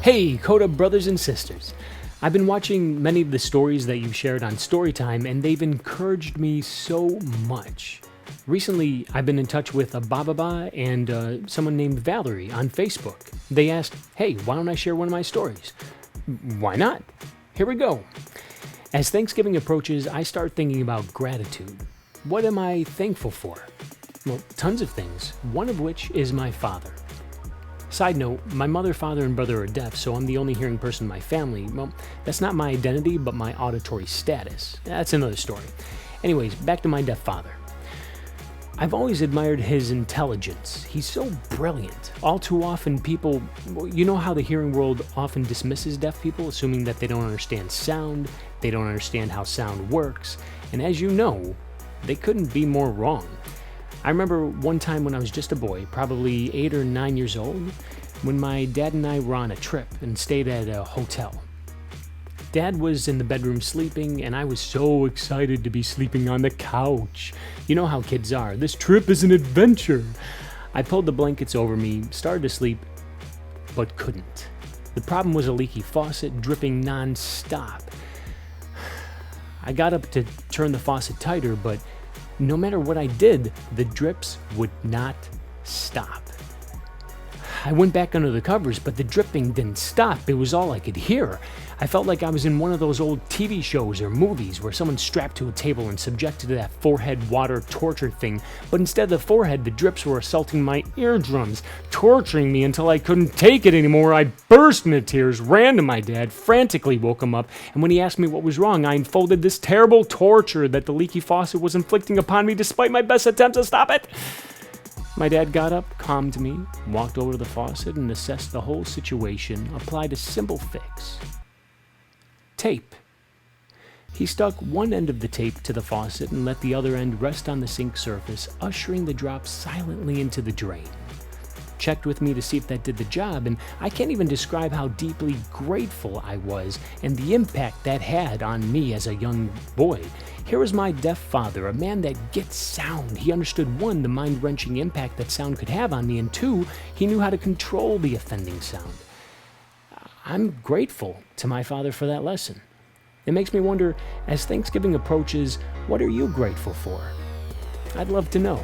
Hey, Coda brothers and sisters. I've been watching many of the stories that you've shared on Storytime, and they've encouraged me so much. Recently, I've been in touch with a Bababa and someone named Valerie on Facebook. They asked, hey, why don't I share one of my stories? Why not? Here we go. As Thanksgiving approaches, I start thinking about gratitude. What am I thankful for? Well, tons of things, one of which is my father. Side note, my mother, father, and brother are deaf, so I'm the only hearing person in my family. Well, that's not my identity, but my auditory status. That's another story. Anyways, back to my deaf father. I've always admired his intelligence. He's so brilliant. All too often people, you know how the hearing world often dismisses deaf people, assuming that they don't understand sound, they don't understand how sound works, and as you know, they couldn't be more wrong. I remember one time when I was just a boy, probably 8 or 9 years old, when my dad and I were on a trip and stayed at a hotel. Dad was in the bedroom sleeping, and I was so excited to be sleeping on the couch. You know how kids are. This trip is an adventure. I pulled the blankets over me, started to sleep, but couldn't. The problem was a leaky faucet dripping non-stop. I got up to turn the faucet tighter, but no matter what I did, the drips would not stop. I went back under the covers, but the dripping didn't stop. It was all I could hear. I felt like I was in one of those old TV shows or movies where someone's strapped to a table and subjected to that forehead water torture thing, but instead of the forehead, the drips were assaulting my eardrums, torturing me until I couldn't take it anymore. I burst into tears, ran to my dad, frantically woke him up, and when he asked me what was wrong, I unfolded this terrible torture that the leaky faucet was inflicting upon me despite my best attempts to stop it. My dad got up, calmed me, walked over to the faucet and assessed the whole situation, applied a simple fix. Tape. He stuck one end of the tape to the faucet and let the other end rest on the sink surface, ushering the drops silently into the drain. Checked with me to see if that did the job, and I can't even describe how deeply grateful I was and the impact that had on me as a young boy. Here was my deaf father, a man that gets sound. He understood, one, the mind-wrenching impact that sound could have on me, and two, he knew how to control the offending sound. I'm grateful to my father for that lesson. It makes me wonder, as Thanksgiving approaches, what are you grateful for? I'd love to know.